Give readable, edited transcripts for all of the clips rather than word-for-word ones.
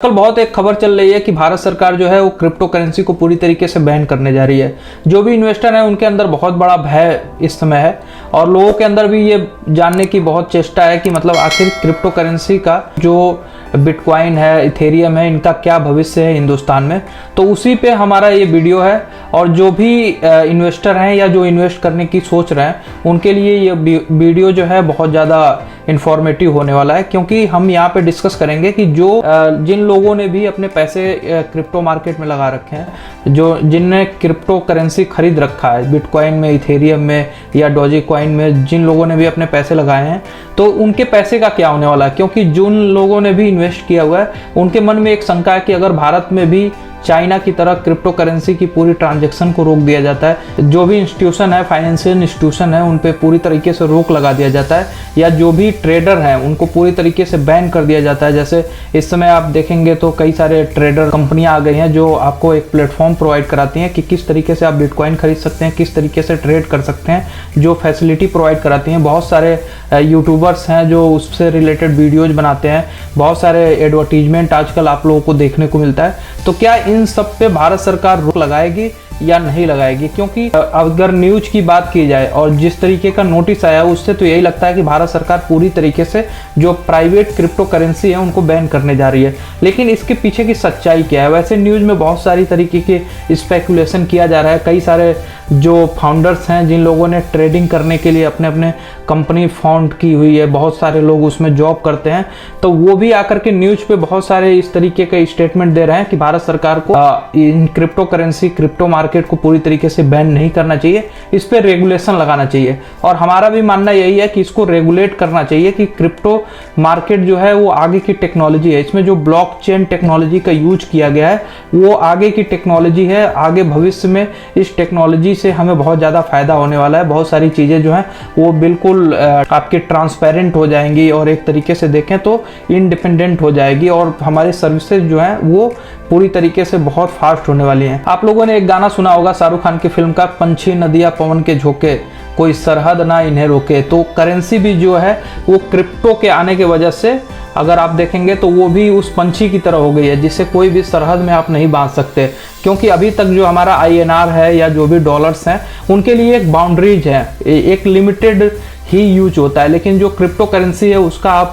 कल बहुत एक खबर चल रही है कि भारत सरकार जो है वो क्रिप्टो करेंसी को पूरी तरीके से बैन करने जा रही है। जो भी इन्वेस्टर है उनके अंदर बहुत बड़ा भय इस समय है और लोगों के अंदर भी ये जानने की बहुत चेष्टा है कि मतलब आखिर क्रिप्टो करेंसी का जो बिटकॉइन है, इथेरियम है, इनका क्या भविष्य है हिंदुस्तान में। तो उसी पे हमारा ये वीडियो है और जो भी इन्वेस्टर हैं या जो इन्वेस्ट करने की सोच रहे हैं उनके लिए ये वीडियो जो है बहुत ज़्यादा इन्फॉर्मेटिव होने वाला है, क्योंकि हम यहाँ पे डिस्कस करेंगे कि जो जिन लोगों ने भी अपने पैसे क्रिप्टो मार्केट में लगा रखे हैं, जो जिनने क्रिप्टो करेंसी खरीद रखा है बिटकॉइन में, इथेरियम में या डॉजी कॉइन में, जिन लोगों ने भी अपने पैसे लगाए हैं तो उनके पैसे का क्या होने वाला है। क्योंकि जिन लोगों ने भी इन्वेस्ट किया हुआ है उनके मन में एक शंका है कि अगर भारत में भी चाइना की तरह क्रिप्टो करेंसी की पूरी ट्रांजैक्शन को रोक दिया जाता है, जो भी इंस्टीट्यूशन है, फाइनेंशियल इंस्टीट्यूशन है, उन पे पूरी तरीके से रोक लगा दिया जाता है, या जो भी ट्रेडर हैं उनको पूरी तरीके से बैन कर दिया जाता है। जैसे इस समय आप देखेंगे तो कई सारे ट्रेडर कंपनियां आ गई हैं जो आपको एक प्लेटफॉर्म प्रोवाइड कराती हैं कि किस तरीके से आप बिटकॉइन खरीद सकते हैं, किस तरीके से ट्रेड कर सकते हैं, जो फैसिलिटी प्रोवाइड कराती हैं। बहुत सारे यूट्यूबर्स हैं जो उससे रिलेटेड वीडियोज बनाते हैं, बहुत सारे एडवर्टीजमेंट आजकल आप लोगों को देखने को मिलता है। तो क्या इन सब पे भारत सरकार रोक लगाएगी या नहीं लगाएगी? क्योंकि अगर न्यूज की बात की जाए और जिस तरीके का नोटिस आया उससे तो यही लगता है कि भारत सरकार पूरी तरीके से जो प्राइवेट क्रिप्टो करेंसी है उनको बैन करने जा रही है। लेकिन इसके पीछे की सच्चाई क्या है? वैसे न्यूज में बहुत सारी तरीके के स्पेकुलेशन किया जा रहा है। कई सारे जो फाउंडर्स हैं, जिन लोगों ने ट्रेडिंग करने के लिए अपने अपने कंपनी फाउंड की हुई है, बहुत सारे लोग उसमें जॉब करते हैं, तो वो भी आकर के न्यूज पे बहुत सारे इस तरीके के स्टेटमेंट दे रहे हैं कि भारत सरकार को in crypto currency, crypto market को पूरी तरीके से बैन नहीं करना चाहिए, इस पे रेगुलेशन लगाना चाहिए। और हमारा भी मानना यही है कि इसको रेगुलेट करना चाहिए कि क्रिप्टो मार्केट जो है वो आगे की टेक्नोलॉजी है, इसमें जो ब्लॉकचेन टेक्नोलॉजी का यूज किया गया है वो आगे की टेक्नोलॉजी है। आगे भविष्य में इस टेक्नोलॉजी से हमें बहुत ज़्यादा फायदा होने वाला है। बहुत सारी चीज़ें जो हैं वो बिल्कुल आपके ट्रांसपेरेंट हो जाएंगी और एक तरीके से देखें तो इंडिपेंडेंट हो जाएगी और हमारी सर्विसेज जो हैं वो पूरी तरीके से बहुत फास्ट होने वाली हैं। आप लोगों ने एक गाना सुना होगा शाहरुख खान की फिल्म का, पंछी नदियाँ पवन के झोंके, कोई सरहद ना इन्हें रोके। तो करेंसी भी जो है वो क्रिप्टो के आने की वजह से अगर आप देखेंगे तो वो भी उस पंछी की तरह हो गई है, जिसे कोई भी सरहद में आप नहीं बांध सकते। क्योंकि अभी तक जो हमारा INR है या जो भी डॉलर्स हैं उनके लिए एक बाउंड्रीज है, एक लिमिटेड ही यूज होता है। लेकिन जो क्रिप्टो करेंसी है उसका आप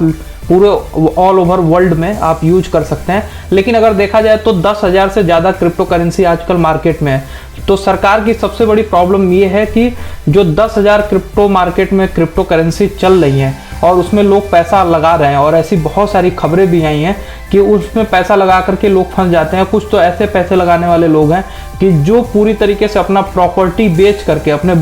पूरे ऑल ओवर वर्ल्ड में आप यूज कर सकते हैं। लेकिन अगर देखा जाए तो 10,000 से ज़्यादा क्रिप्टो करेंसी आजकल मार्केट में है। तो सरकार की सबसे बड़ी प्रॉब्लम ये है कि जो 10,000 क्रिप्टो मार्केट में क्रिप्टो करेंसी चल रही हैं और उसमें लोग पैसा लगा रहे हैं, और ऐसी बहुत सारी खबरें भी आई हैं कि उसमें पैसा लगा करके लोग फंस जाते हैं। कुछ तो ऐसे पैसे लगाने वाले लोग हैं कि जो पूरी तरीके से अपना प्रॉपर्टी बेच करके, अपने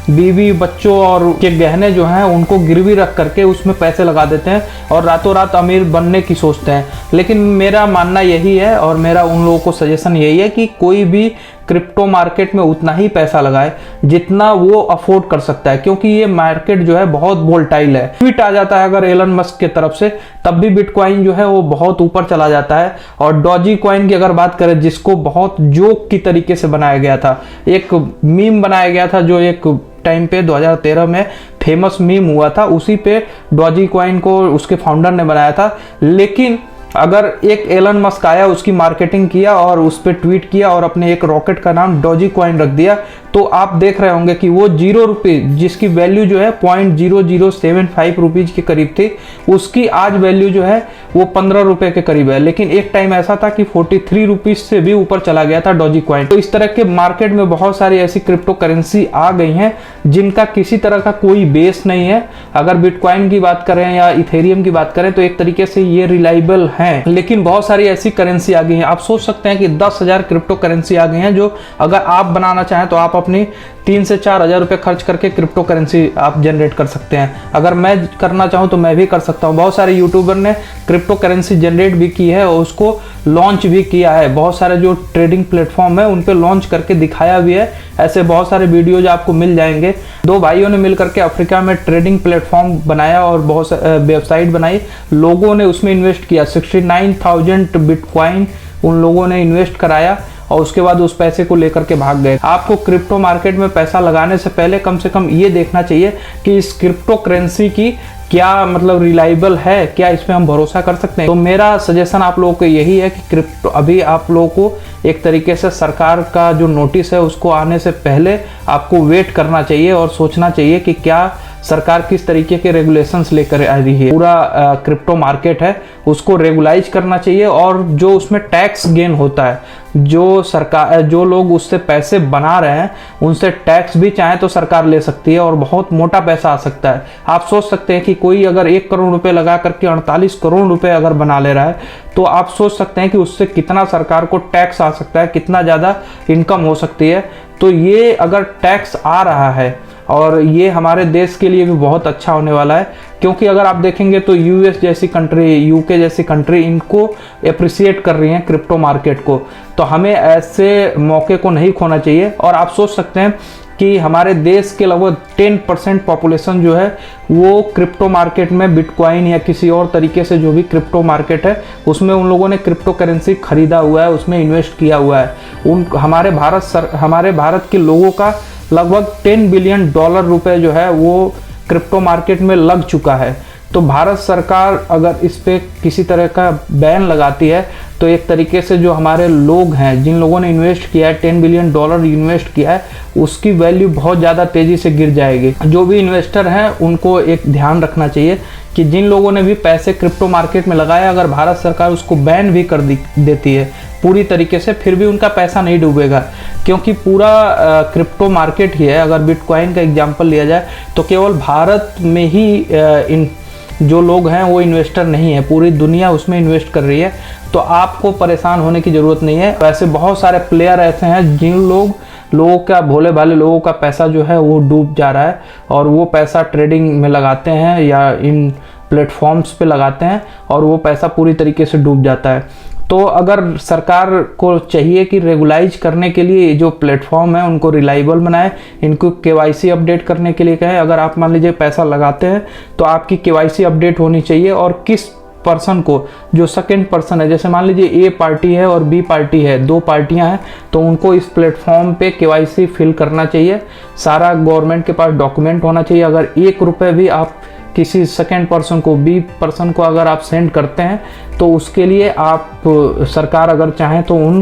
बीवी बच्चों और के गहने जो हैं उनको गिरवी रख करके उसमें पैसे लगा देते हैं और रातों रात अमीर बनने की सोचते हैं। लेकिन मेरा मानना यही है और मेरा उन लोगों को सजेशन यही है कि कोई भी क्रिप्टो मार्केट में उतना ही पैसा लगाए जितना वो अफोर्ड कर सकता है, क्योंकि ये मार्केट जो है बहुत वोलेटाइल है। ट्वीट आ जाता है अगर एलन मस्क की तरफ से तब भी बिटकॉइन जो है वो बहुत ऊपर चला जाता है। और डॉजी कॉइन की अगर बात करें, जिसको बहुत जोक की तरीके से बनाया गया था, एक मीम बनाया गया था जो एक टाइम पे 2013 में फेमस मीम हुआ था, उसी पे डॉजी कॉइन को उसके फाउंडर ने बनाया था। लेकिन अगर एक एलन मस्क आया, उसकी मार्केटिंग किया और उस पर ट्वीट किया और अपने एक रॉकेट का नाम डॉजी कॉइन रख दिया, तो आप देख रहे होंगे कि वो 0 रुपये, जिसकी वैल्यू जो है 0.0075 रुपीज़ के करीब थी, उसकी आज वैल्यू जो है वो 15 रुपये के करीब है। लेकिन एक टाइम ऐसा था कि 43 रुपीज़ से भी ऊपर चला गया था डॉजी कॉइन। तो इस तरह के मार्केट में बहुत सारी ऐसी क्रिप्टो करेंसी आ गई हैं जिनका किसी तरह का कोई बेस नहीं है। अगर बिटकॉइन की बात करें या इथेरियम की बात करें तो एक तरीके से ये रिलायबल है, लेकिन बहुत सारी ऐसी करेंसी आ गई हैं। आप सोच सकते हैं कि 10,000 क्रिप्टो करेंसी आ गई हैं जो अगर आप बनाना चाहें तो आप अपनी 3 से 4 हज़ार रुपये खर्च करके क्रिप्टो करेंसी आप जनरेट कर सकते हैं। अगर मैं करना चाहूँ तो मैं भी कर सकता हूँ। बहुत सारे यूट्यूबर ने क्रिप्टो करेंसी जनरेट भी की है और उसको लॉन्च भी किया है। बहुत सारे जो ट्रेडिंग प्लेटफॉर्म है उन पे लॉन्च करके दिखाया भी है। ऐसे बहुत सारे वीडियोज आपको मिल जाएंगे। 2 भाइयों ने मिल करके अफ्रीका में ट्रेडिंग प्लेटफॉर्म बनाया और बहुत वेबसाइट बनाई। लोगों ने उसमें इन्वेस्ट किया, 69,000 बिटकॉइन उन लोगों ने इन्वेस्ट कराया और उसके बाद उस पैसे को लेकर के भाग गए। आपको क्रिप्टो मार्केट में पैसा लगाने से पहले कम से कम ये देखना चाहिए कि इस क्रिप्टो करेंसी की क्या मतलब रिलायबल है, क्या इस पे हम भरोसा कर सकते हैं? तो मेरा सजेशन आप लोगों को यही है कि क्रिप्टो अभी आप लोगों को एक तरीके से सरकार का जो नोटिस है उसको आने से पहले आपको वेट करना चाहिए और सोचना चाहिए कि क्या सरकार किस तरीके के रेगुलेशंस लेकर आ रही है। पूरा क्रिप्टो मार्केट है उसको रेगुलाइज करना चाहिए, और जो उसमें टैक्स गेन होता है, जो सरकार जो लोग उससे पैसे बना रहे हैं उनसे टैक्स भी चाहे तो सरकार ले सकती है और बहुत मोटा पैसा आ सकता है। आप सोच सकते हैं कि कोई अगर 1 करोड़ रुपए लगा करके 48 करोड़ रुपए अगर बना ले रहा है तो आप सोच सकते हैं कि उससे कितना सरकार को टैक्स आ सकता है, कितना ज़्यादा इनकम हो सकती है। तो ये अगर टैक्स आ रहा है और ये हमारे देश के लिए भी बहुत अच्छा होने वाला है, क्योंकि अगर आप देखेंगे तो यूएस जैसी कंट्री, यूके जैसी कंट्री इनको अप्रिसिएट कर रही हैं क्रिप्टो मार्केट को। तो हमें ऐसे मौके को नहीं खोना चाहिए। और आप सोच सकते हैं कि हमारे देश के लगभग 10% पॉपुलेशन जो है वो क्रिप्टो मार्केट में बिटकॉइन या किसी और तरीके से जो भी क्रिप्टो मार्केट है उसमें उन लोगों ने क्रिप्टो करेंसी खरीदा हुआ है, उसमें इन्वेस्ट किया हुआ है। हमारे भारत के लोगों का लगभग $10 बिलियन रुपए जो है वो क्रिप्टो मार्केट में लग चुका है। तो भारत सरकार अगर इस पे किसी तरह का बैन लगाती है तो एक तरीके से जो हमारे लोग हैं, जिन लोगों ने इन्वेस्ट किया है, $10 बिलियन इन्वेस्ट किया है, उसकी वैल्यू बहुत ज़्यादा तेज़ी से गिर जाएगी। जो भी इन्वेस्टर हैं उनको एक ध्यान रखना चाहिए कि जिन लोगों ने भी पैसे क्रिप्टो मार्केट में लगाया, अगर भारत सरकार उसको बैन भी कर देती है पूरी तरीके से, फिर भी उनका पैसा नहीं डूबेगा, क्योंकि पूरा क्रिप्टो मार्केट ही है। अगर बिटकॉइन का एग्जांपल लिया जाए तो केवल भारत में ही इन जो लोग हैं वो इन्वेस्टर नहीं है, पूरी दुनिया उसमें इन्वेस्ट कर रही है। तो आपको परेशान होने की ज़रूरत नहीं है। वैसे बहुत सारे प्लेयर ऐसे हैं जिन लोगों का, भोले भाले लोगों का पैसा जो है वो डूब जा रहा है, और वो पैसा ट्रेडिंग में लगाते हैं या इन प्लेटफॉर्म्स पे लगाते हैं और वो पैसा पूरी तरीके से डूब जाता है। तो अगर सरकार को चाहिए कि रेगुलाइज करने के लिए जो प्लेटफॉर्म है उनको रिलायबल बनाए, इनको केवाईसी अपडेट करने के लिए कहें। अगर आप मान लीजिए पैसा लगाते हैं तो आपकी केवाईसी अपडेट होनी चाहिए, और किस पर्सन को, जो सेकंड पर्सन है, जैसे मान लीजिए ए पार्टी है और बी पार्टी है, 2 पार्टियां हैं, तो उनको इस प्लेटफॉर्म पे केवाईसी फिल करना चाहिए। सारा गवर्नमेंट के पास डॉक्यूमेंट होना चाहिए। अगर 1 रुपये भी आप किसी सेकेंड पर्सन को, बी पर्सन को अगर आप सेंड करते हैं तो उसके लिए आप सरकार अगर चाहें तो उन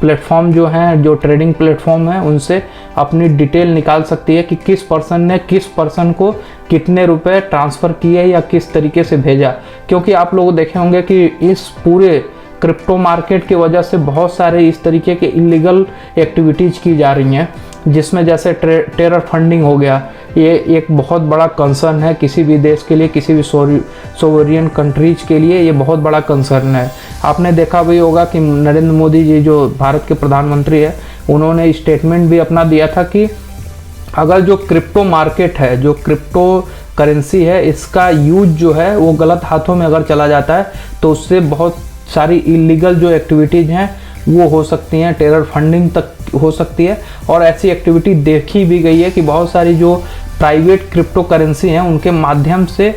प्लेटफॉर्म जो हैं, जो ट्रेडिंग प्लेटफॉर्म हैं, उनसे अपनी डिटेल निकाल सकती है कि किस पर्सन ने किस पर्सन को कितने रुपए ट्रांसफ़र किए या किस तरीके से भेजा। क्योंकि आप लोग देखे होंगे कि इस पूरे क्रिप्टो मार्केट की वजह से बहुत सारे इस तरीके के इलीगल एक्टिविटीज़ की जा रही हैं, जिसमें जैसे टेरर फंडिंग हो गया। ये एक बहुत बड़ा कंसर्न है किसी भी देश के लिए, किसी भी सोवरियन कंट्रीज के लिए ये बहुत बड़ा कंसर्न है। आपने देखा भी होगा कि नरेंद्र मोदी जी जो भारत के प्रधानमंत्री है, उन्होंने स्टेटमेंट भी अपना दिया था कि अगर जो क्रिप्टो मार्केट है, जो क्रिप्टो करेंसी है, इसका यूज जो है वो गलत हाथों में अगर चला जाता है तो उससे बहुत सारी इलीगल जो एक्टिविटीज़ हैं वो हो सकती हैं, टेरर फंडिंग तक हो सकती है। और ऐसी एक्टिविटी देखी भी गई है कि बहुत सारी जो प्राइवेट क्रिप्टो करेंसी हैं उनके माध्यम से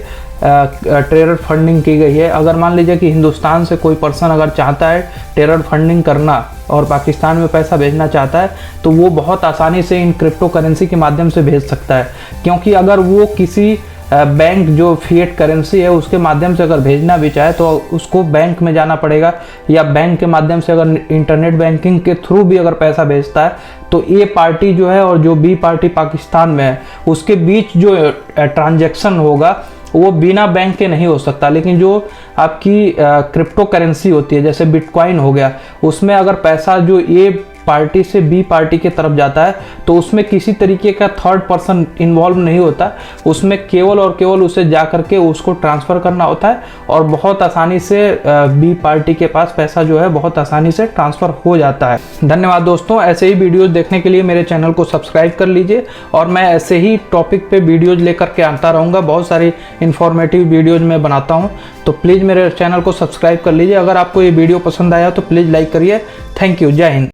टेरर फंडिंग की गई है। अगर मान लीजिए कि हिंदुस्तान से कोई पर्सन अगर चाहता है टेरर फंडिंग करना और पाकिस्तान में पैसा भेजना चाहता है तो वो बहुत आसानी से इन क्रिप्टो करेंसी के माध्यम से भेज सकता है, क्योंकि अगर वो किसी बैंक जो फिएट करेंसी है उसके माध्यम से अगर भेजना भी चाहे तो उसको बैंक में जाना पड़ेगा, या बैंक के माध्यम से अगर इंटरनेट बैंकिंग के थ्रू भी अगर पैसा भेजता है तो ए पार्टी जो है और जो बी पार्टी पाकिस्तान में है उसके बीच जो ट्रांजैक्शन होगा वो बिना बैंक के नहीं हो सकता। लेकिन जो आपकी क्रिप्टो करेंसी होती है, जैसे बिटकॉइन हो गया, उसमें अगर पैसा जो ए पार्टी से बी पार्टी के तरफ जाता है तो उसमें किसी तरीके का थर्ड पर्सन इन्वॉल्व नहीं होता, उसमें केवल और केवल उसे जा करके उसको ट्रांसफ़र करना होता है और बहुत आसानी से बी पार्टी के पास पैसा जो है बहुत आसानी से ट्रांसफ़र हो जाता है। धन्यवाद दोस्तों, ऐसे ही वीडियोज़ देखने के लिए मेरे चैनल को सब्सक्राइब कर लीजिए और मैं ऐसे ही टॉपिक पे वीडियोज़ लेकर के आता रहूँगा। बहुत सारी इन्फॉर्मेटिव वीडियोज़ मैं बनाता हूँ, तो प्लीज़ मेरे चैनल को सब्सक्राइब कर लीजिए। अगर आपको ये वीडियो पसंद आया तो प्लीज़ लाइक करिए। थैंक यू, जय हिंद।